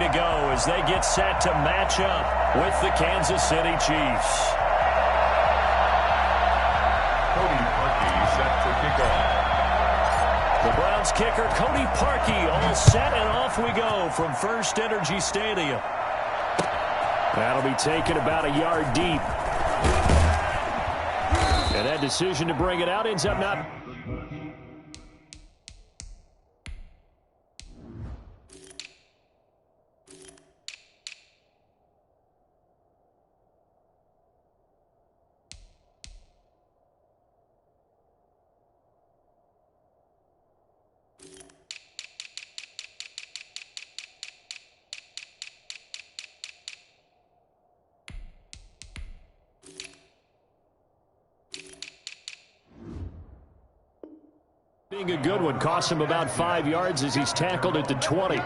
to go as they get set to match up with the Kansas City Chiefs. Cody Parkey set to kick off. The Browns kicker, Cody Parkey, all set, and off we go from First Energy Stadium. That'll be taken about a yard deep. And that decision to bring it out ends up not... Being a good one, cost him about 5 yards as he's tackled at the 20.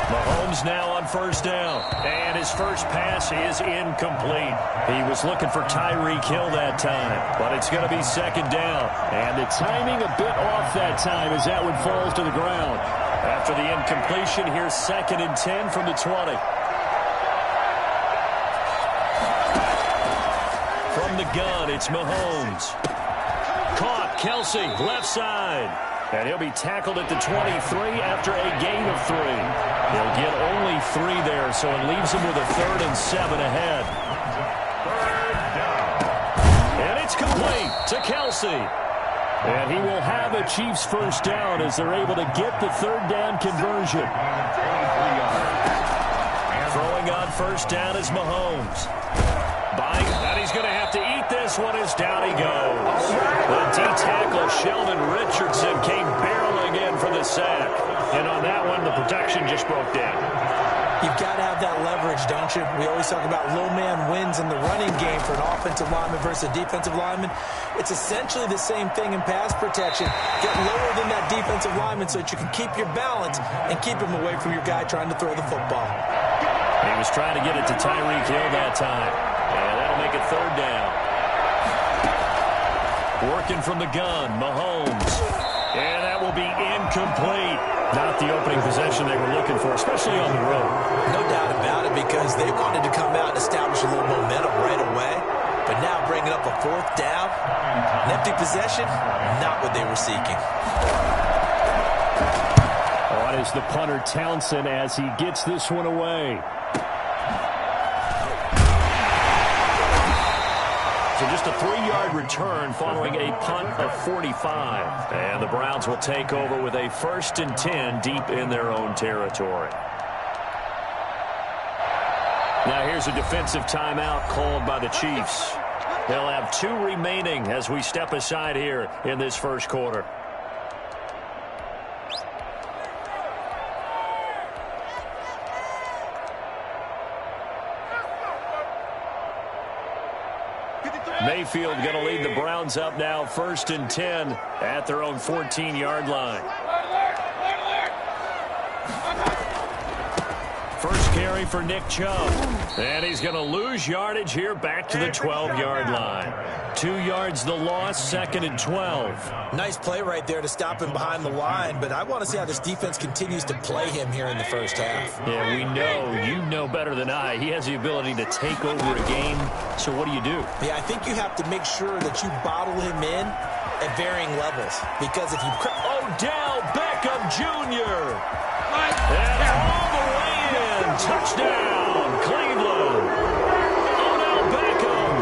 Mahomes now on first down, and his first pass is incomplete. He was looking for Tyreek Hill that time, but it's going to be second down. And the timing a bit off that time as that one falls to the ground. After the incompletion, here's 2nd and 10 from the 20. From the gun, it's Mahomes. Caught, Kelsey, left side. And he'll be tackled at the 23 after a gain of 3. He'll get only 3 there, so it leaves him with a 3rd and 7 ahead. And it's complete to Kelsey. And he will have a Chiefs first down as they're able to get the 3rd down conversion. Throwing on first down is Mahomes. And he's going to have to eat this one as down he goes. The D-tackle, Sheldon Richardson, came barreling in for the sack. And on that one, the protection just broke down. You've got to have that leverage, don't you? We always talk about low man wins in the running game for an offensive lineman versus a defensive lineman. It's essentially the same thing in pass protection. Get lower than that defensive lineman so that you can keep your balance and keep him away from your guy trying to throw the football. He was trying to get it to Tyreek Hill that time. And that'll make it 3rd down. Working from the gun, Mahomes. And that will be incomplete. Not the opening possession they were looking for, especially on the road. No doubt about it, because they wanted to come out and establish a little momentum right away. But now bringing up a 4th down, an empty possession, not what they were seeking. On is the punter Townsend as he gets this one away. So just a 3-yard return following a punt of 45. And the Browns will take over with a 1st and 10 deep in their own territory. Now here's a defensive timeout called by the Chiefs. They'll have 2 remaining as we step aside here in this first quarter. Mayfield going to lead the Browns up now, 1st and 10 at their own 14-yard line. First carry for Nick Chubb. And he's going to lose yardage here back to the 12-yard line. 2 yards the loss, 2nd and 12. Nice play right there to stop him behind the line, but I want to see how this defense continues to play him here in the first half. Yeah, we know, you know better than I, he has the ability to take over a game. So what do? Yeah, I think you have to make sure that you bottle him in at varying levels. Because if you... Odell Beckham Jr. And all the way in. Touchdown, Cleveland. Odell Beckham,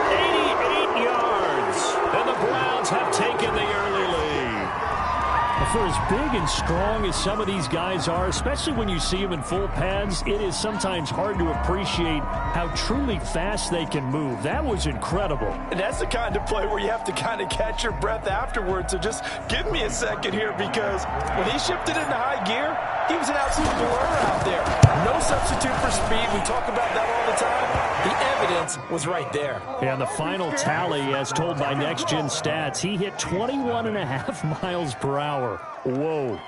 88 yards. And the Browns have taken the early lead. For as big and strong as some of these guys are, especially when you see them in full pads, it is sometimes hard to appreciate how truly fast they can move. That was incredible. And that's the kind of play where you have to kind of catch your breath afterwards. So just give me a second here, because when he shifted into high gear, He was an absolute blur out there. No substitute for speed. We talk about that all the time. The evidence was right there. And the final tally, as told by Next Gen Stats, he hit 21.5 miles per hour. Whoa.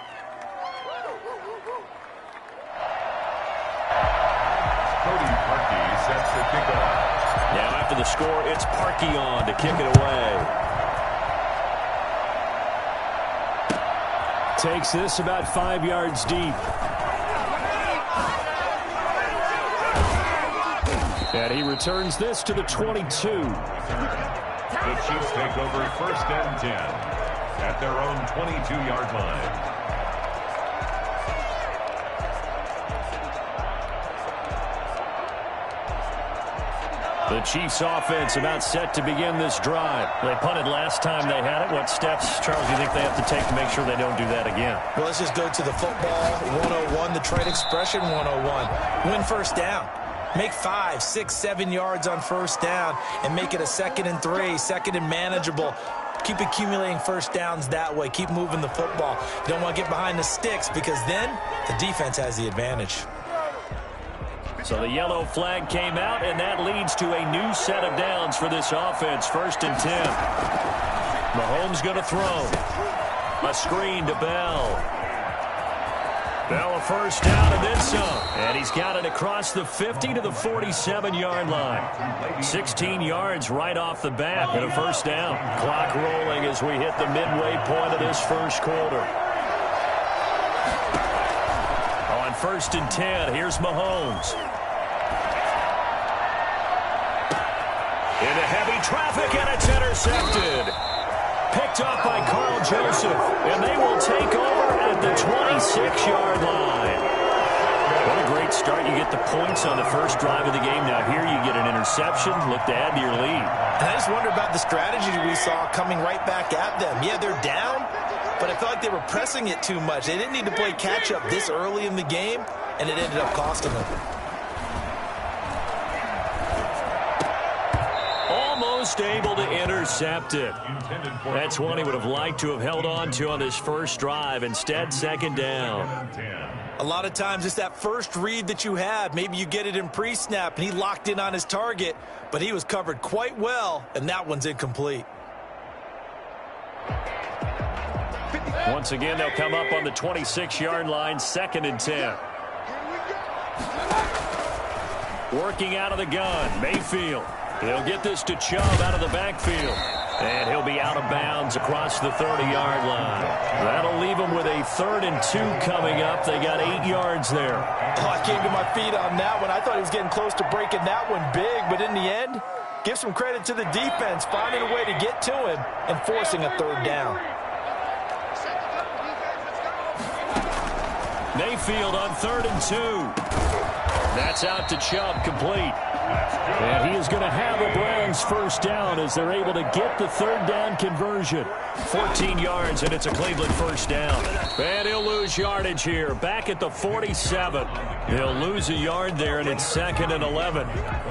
Sets the kickoff. Now after the score, it's Parkey on to kick it away. Takes this about 5 yards deep. And he returns this to the 22. The Chiefs take over 1st and 10 at their own 22-yard line. The Chiefs offense about set to begin this drive. They punted last time they had it. What steps, Charles, do you think they have to take to make sure they don't do that again? Well, let's just go to the football 101, the trade expression 101. Win first down. Make 5, 6, 7 yards on first down and make it a 2nd and 3, 2nd and manageable. Keep accumulating first downs that way. Keep moving the football. You don't want to get behind the sticks because then the defense has the advantage. So the yellow flag came out, and that leads to a new set of downs for this offense. 1st and 10. Mahomes going to throw. A screen to Bell. Bell a first down and then some. And he's got it across the 50 to the 47-yard line. 16 yards right off the bat and a first down. Clock rolling as we hit the midway point of this first quarter. On 1st and 10, here's Mahomes. Into heavy traffic, and it's intercepted. Picked up by Carl Joseph, and they will take over at the 26-yard line. What a great start. You get the points on the first drive of the game. Now here you get an interception. Look to add to your lead. And I just wonder about the strategy we saw coming right back at them. Yeah, they're down, but I felt like they were pressing it too much. They didn't need to play catch-up this early in the game, and it ended up costing them. Almost able to intercept it. That's one he would have liked to have held on to on this first drive. Instead, 2nd down. A lot of times it's that first read that you have. Maybe you get it in pre-snap, and he locked in on his target, but he was covered quite well, and that one's incomplete. Once again, they'll come up on the 26-yard line, 2nd and 10. Working out of the gun, Mayfield. He'll get this to Chubb out of the backfield. And he'll be out of bounds across the 30-yard line. That'll leave him with a 3rd and 2 coming up. They got 8 yards there. Oh, I came to my feet on that one. I thought he was getting close to breaking that one big, but in the end, give some credit to the defense, finding a way to get to him and forcing a 3rd down. Mayfield on 3rd and 2. That's out to Chubb, complete. And he is going to have a Browns first down as they're able to get the 3rd down conversion. 14 yards, and it's a Cleveland first down. And he'll lose yardage here. Back at the 47. He'll lose a yard there, and it's 2nd and 11.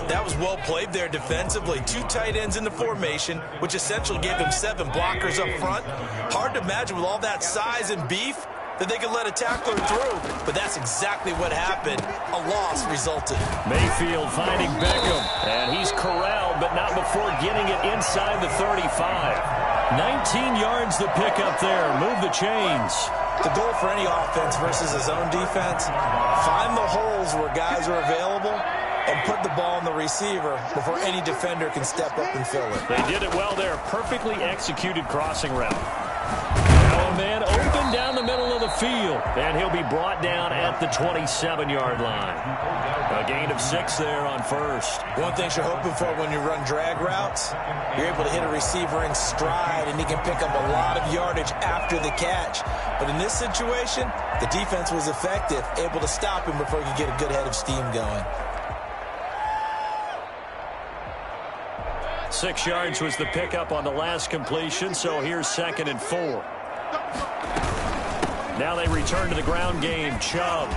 That was well played there defensively. 2 tight ends in the formation, which essentially gave him 7 blockers up front. Hard to imagine with all that size and beef that they could let a tackler through, but that's exactly what happened. A loss resulted. Mayfield finding Beckham, and he's corralled, but not before getting it inside the 35. 19 yards to pick up there. Move the chains. The goal for any offense versus his own defense, find the holes where guys are available and put the ball in the receiver before any defender can step up and fill it. They did it well there. Perfectly executed crossing route. Now a man open down the middle of the field, and he'll be brought down at the 27-yard line. A gain of 6 there on first. One thing you're hoping for when you run drag routes, you're able to hit a receiver in stride, and he can pick up a lot of yardage after the catch. But in this situation, the defense was effective, able to stop him before he could get a good head of steam going. 6 yards was the pickup on the last completion, so here's 2nd and 4. Now they return to the ground game. Chubb.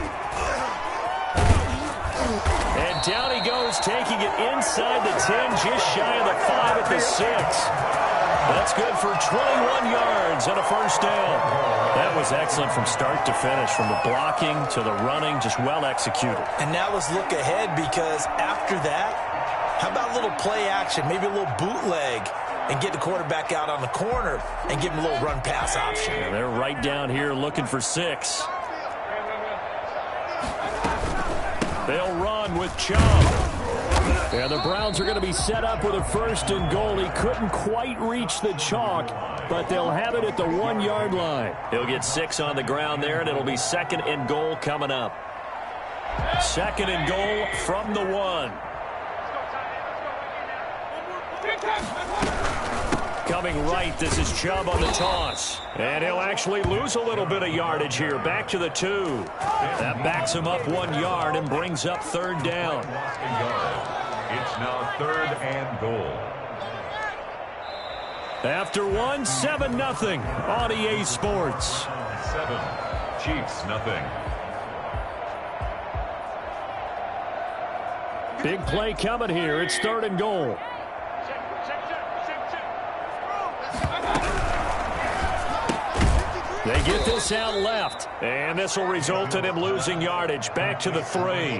And down he goes, taking it inside the 10, just shy of the 5 at the 6. That's good for 21 yards and a first down. That was excellent from start to finish, from the blocking to the running, just well executed. And now let's look ahead, because after that, how about a little play action, maybe a little bootleg, and get the quarterback out on the corner and give him a little run-pass option. Yeah, they're right down here looking for 6. They'll run with Chubb. And the Browns are going to be set up with a 1st and goal. He couldn't quite reach the chalk, but they'll have it at the 1-yard line. He'll get 6 on the ground there, and it'll be 2nd and goal coming up. 2nd and goal from the 1. Coming right, this is Chubb on the toss. And he'll actually lose a little bit of yardage here. Back to the 2. That backs him up 1 yard and brings up 3rd down. It's now 3rd and goal. After 1, 7-0 on EA Sports. 7, Chiefs nothing. Big play coming here. It's 3rd and goal. They get this out left, and this will result in him losing yardage. Back to the 3.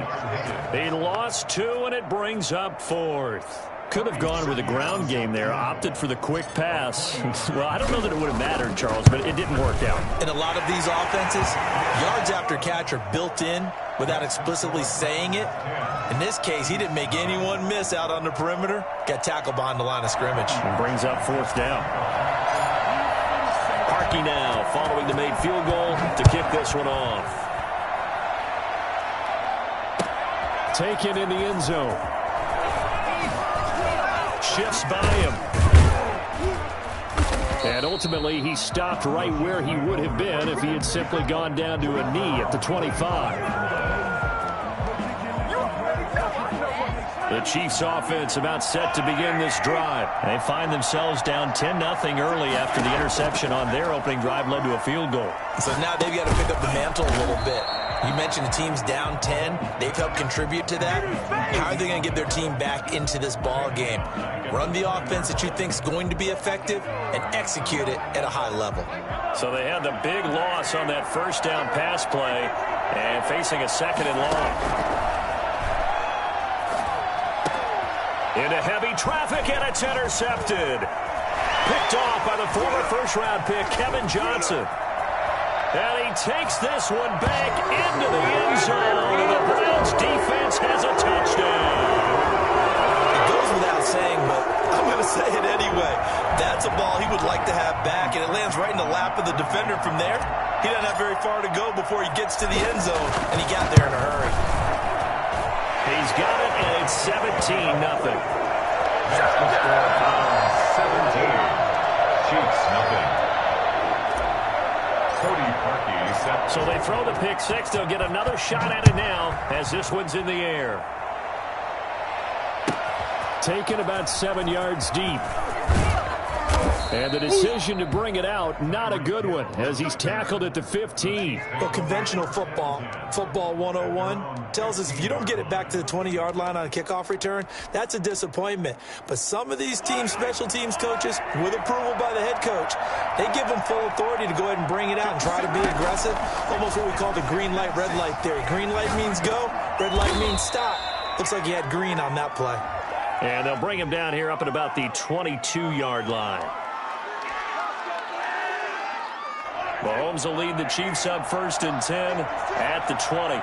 He lost 2, and it brings up 4th. Could have gone with the ground game there, opted for the quick pass. Well, I don't know that it would have mattered, Charles, but it didn't work out. In a lot of these offenses, yards after catch are built in without explicitly saying it. In this case, he didn't make anyone miss out on the perimeter. Got tackled behind the line of scrimmage. And brings up 4th down. Parkey now following the made field goal to kick this one off. Taken in the end zone. Shifts by him. And ultimately, he stopped right where he would have been if he had simply gone down to a knee at the 25. The Chiefs offense about set to begin this drive. They find themselves down 10-0 early after the interception on their opening drive led to a field goal. So now they've got to pick up the mantle a little bit. You mentioned the team's down 10. They've helped contribute to that. How are they going to get their team back into this ball game? Run the offense that you think is going to be effective and execute it at a high level. So they had the big loss on that 1st down pass play and facing a 2nd and long. Into heavy traffic, and it's intercepted. Picked off by the former 1st-round pick, Kevin Johnson. And he takes this one back into the end zone, and the Browns defense has a touchdown. It goes without saying, but I'm going to say it anyway. That's a ball he would like to have back, and it lands right in the lap of the defender from there. He doesn't have very far to go before he gets to the end zone, and he got there in a hurry. He's got it, and it's 17-0. That's the score, 17. Chiefs nothing. Cody Parkey set. So they throw the pick 6. They'll get another shot at it now as this one's in the air. Taken about 7 yards deep. And the decision to bring it out, not a good one, as he's tackled at the 15. Well, conventional football 101, tells us if you don't get it back to the 20-yard line on a kickoff return, that's a disappointment. But some of these teams, special teams coaches, with approval by the head coach, they give them full authority to go ahead and bring it out and try to be aggressive. Almost what we call the green light, red light theory. Green light means go, red light means stop. Looks like he had green on that play. And they'll bring him down here up at about the 22-yard line. Mahomes will lead the Chiefs up 1st and 10 at the 20.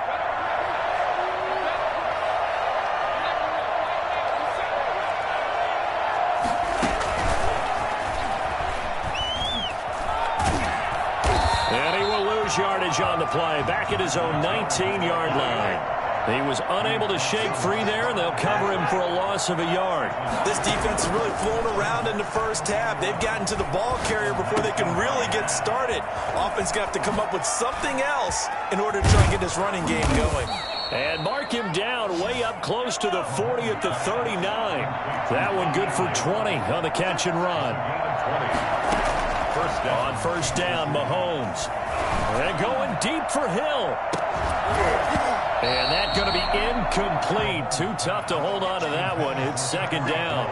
And he will lose yardage on the play, back at his own 19-yard line. He was unable to shake free there, and they'll cover him for a loss of a yard. This defense has really flown around in the first half. They've gotten to the ball carrier before they can really get started. Offense got to come up with something else in order to try and get this running game going. And mark him down way up close to the 40 at the 39. That one good for 20 on the catch and run. On 1st down, Mahomes. And going deep for Hill. And that's going to be incomplete. Too tough to hold on to that one. It's 2nd down.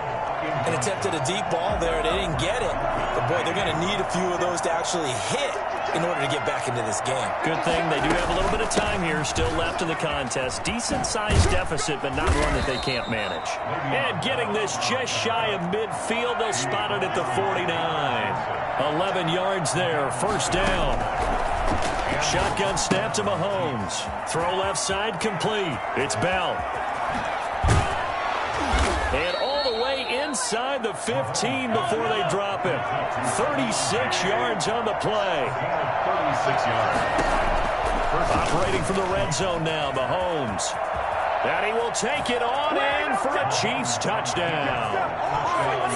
and attempted a deep ball there. They didn't get it. But, boy, they're going to need a few of those to actually hit in order to get back into this game. Good thing they do have a little bit of time here still left in the contest. Decent-sized deficit, but not one that they can't manage. And getting this just shy of midfield, they'll spot it at the 49. 11 yards there, first down. Shotgun snap to Mahomes. Throw left side complete. It's Bell. And all the way inside the 15 before they drop him. 36 yards on the play. 36 yards. Operating from the red zone now, Mahomes. And he will take it on in for a Chiefs touchdown.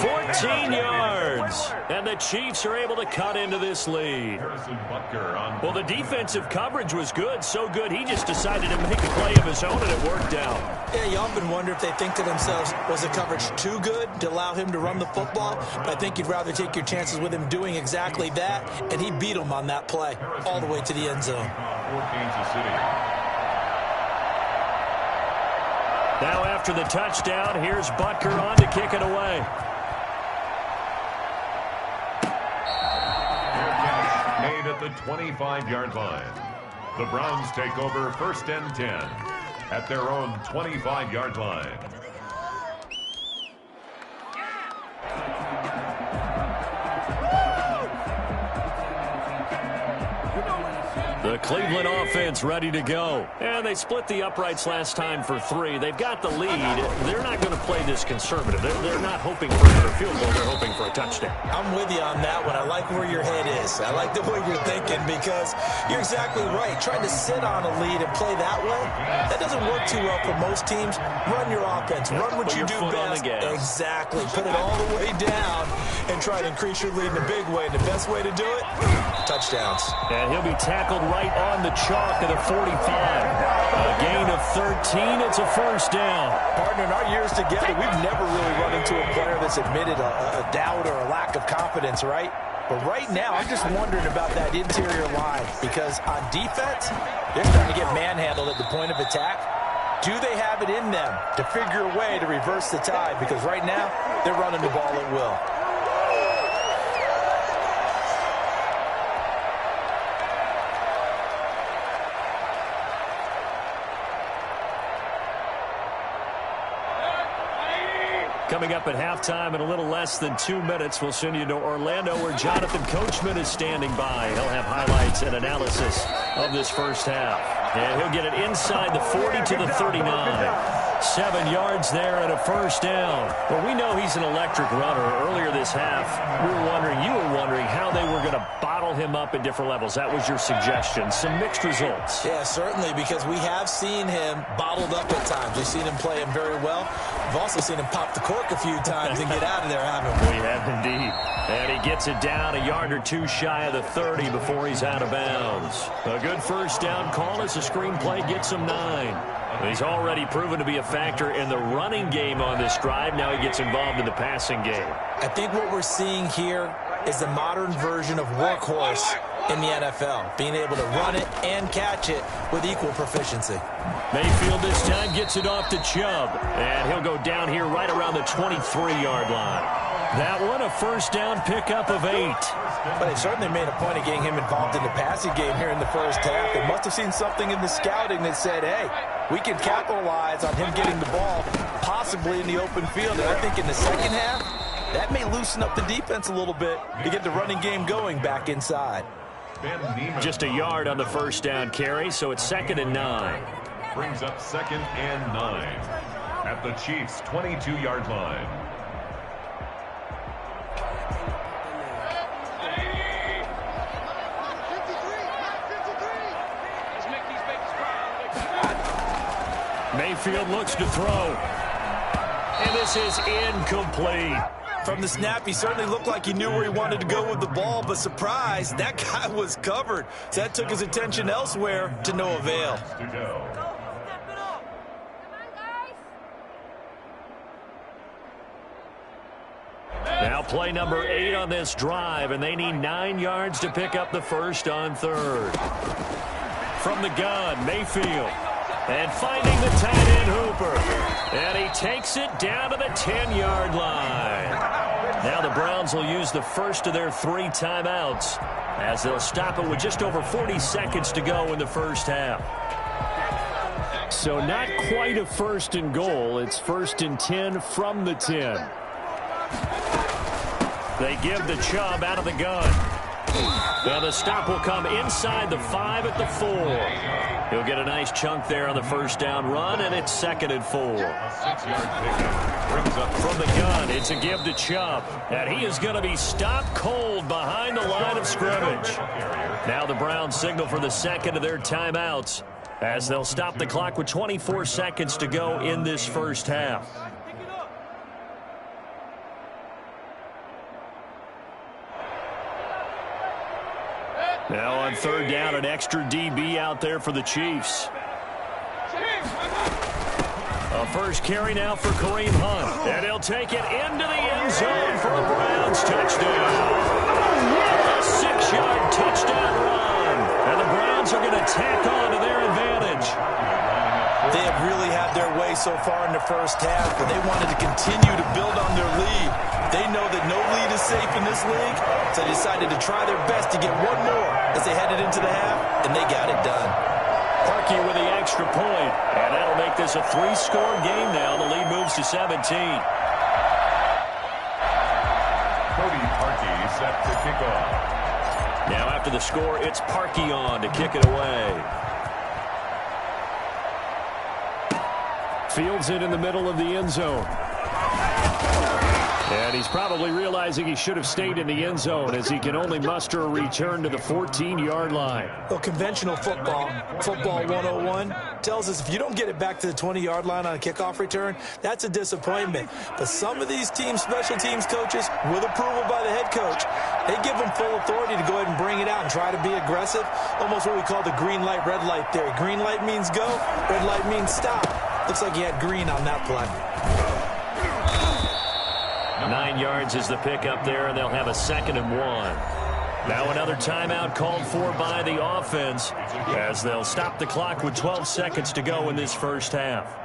14 yards. And the Chiefs are able to cut into this lead. Well, the defensive coverage was good, so good he just decided to make a play of his own, and it worked out. Yeah, you often wonder if they think to themselves, was the coverage too good to allow him to run the football? But I think you'd rather take your chances with him doing exactly that, and he beat him on that play all the way to the end zone. Now after the touchdown, here's Butker on to kick it away. Made at the 25-yard line. The Browns take over first and 10 at their own 25-yard line. The Cleveland offense ready to go. And they split the uprights last time for 3. They've got the lead. They're not going to play this conservative. They're not hoping for another field goal. They're hoping for a touchdown. I'm with you on that one. I like where your head is. I like the way you're thinking because you're exactly right. Trying to sit on a lead and play that way, that doesn't work too well for most teams. Run your offense. Run what you do best. Exactly. Put it all the way down and try to increase your lead in a big way. And the best way to do it, touchdowns. And he'll be tackled right on the chalk at a 45. A gain of 13. It's a first down. Partner, in our years together, we've never really run into a player that's admitted a doubt or a lack of confidence, right? But right now, I'm just wondering about that interior line because on defense, they're starting to get manhandled at the point of attack. Do they have it in them to figure a way to reverse the tide? Because right now, they're running the ball at will. Coming up at halftime in a little less than 2 minutes, we'll send you to Orlando where Jonathan Coachman is standing by. He'll have highlights and analysis of this first half. And he'll get it inside the 40 to the 39. 7 yards there and a first down. Well, we know he's an electric runner. Earlier this half, you were wondering how they were going to bottle him up at different levels. That was your suggestion. Some mixed results. Yeah, certainly, because we have seen him bottled up at times. We've seen him play him very well. We've also seen him pop the cork a few times and get out of there, haven't we? We have indeed. And he gets it down a yard or two shy of the 30 before he's out of bounds. A good first down call as the screenplay gets him 9. He's already proven to be a factor in the running game on this drive. Now he gets involved in the passing game. I think what we're seeing here is the modern version of workhorse in the NFL, being able to run it and catch it with equal proficiency. Mayfield this time gets it off to Chubb, and he'll go down here right around the 23-yard line. That one, a first down pickup of 8. But they certainly made a point of getting him involved in the passing game here in the first half. They must have seen something in the scouting that said, hey, we can capitalize on him getting the ball possibly in the open field. And I think in the second half, that may loosen up the defense a little bit to get the running game going back inside. Just a yard on the first down carry, so it's 2nd and 9. Brings up 2nd and 9 at the Chiefs' 22-yard line. Mayfield looks to throw. And this is incomplete. From the snap, he certainly looked like he knew where he wanted to go with the ball, but surprise, that guy was covered. So that took his attention elsewhere to no avail. Now play number 8 on this drive, and they need 9 yards to pick up the first on 3rd. From the gun, Mayfield. And finding the tight end Hooper. And he takes it down to the 10-yard line. Now the Browns will use the first of their 3 timeouts as they'll stop it with just over 40 seconds to go in the first half. So not quite a first and goal. It's 1st and 10 from the 10. They give the Chubb out of the gun. Now the stop will come inside the 5 at the 4. He'll get a nice chunk there on the first down run, and it's 2nd and 4. From the gun, it's a give to Chubb. And he is going to be stopped cold behind the line of scrimmage. Now the Browns signal for the second of their timeouts as they'll stop the clock with 24 seconds to go in this first half. Now on 3rd down, an extra DB out there for the Chiefs. A first carry now for Kareem Hunt. And he'll take it into the end zone for a Browns touchdown. A 6-yard touchdown run. And the Browns are going to tack on to their advantage. They have really had their way so far in the first half, but they wanted to continue to build on their lead. They know that no lead is safe in this league, so they decided to try their best to get one more as they headed into the half, and they got it done. Parkey with the extra point, and that'll make this a 3-score game now. The lead moves to 17. Cody Parkey set to kick off. Now after the score, it's Parkey on to kick it away. Fields it in the middle of the end zone. And he's probably realizing he should have stayed in the end zone as he can only muster a return to the 14-yard line. Well, conventional football 101, tells us if you don't get it back to the 20-yard line on a kickoff return, that's a disappointment. But some of these special teams coaches, with approval by the head coach, they give them full authority to go ahead and bring it out and try to be aggressive. Almost what we call the green light, red light theory. Green light means go, red light means stop. Looks like he had green on that play. 9 yards is the pickup there, and they'll have a 2nd and 1. Now another timeout called for by the offense as they'll stop the clock with 12 seconds to go in this first half.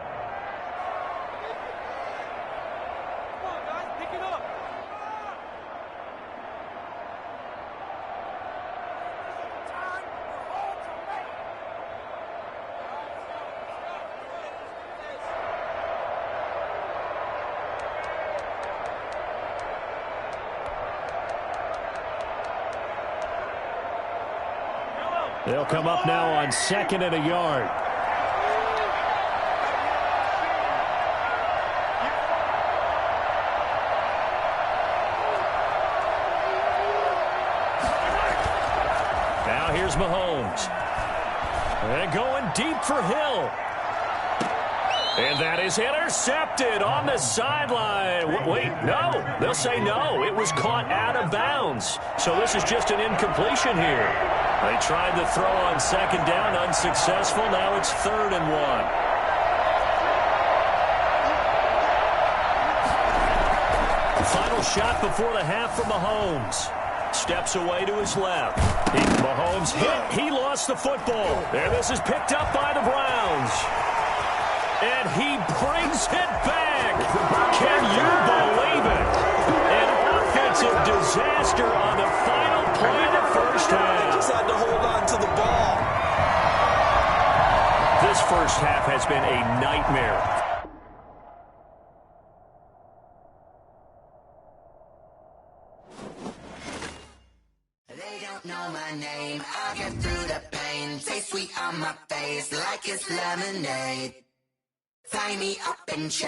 They'll come up now on 2nd and a yard. Now here's Mahomes. And going deep for Hill. And that is intercepted on the sideline. Wait, no. They'll say no. It was caught out of bounds. So this is just an incompletion here. They tried to throw on 2nd down, unsuccessful. Now it's 3rd and 1. Final shot before the half for Mahomes. Steps away to his left. Mahomes hit. He lost the football. And this is picked up by the Browns. And he brings it back. Can you believe it? An offensive disaster on the final play of the first half. Just had to hold on to the ball. This first half has been a nightmare. They don't know my name. I'll get through the pain. Taste sweet on my face like it's lemonade. Tie me up and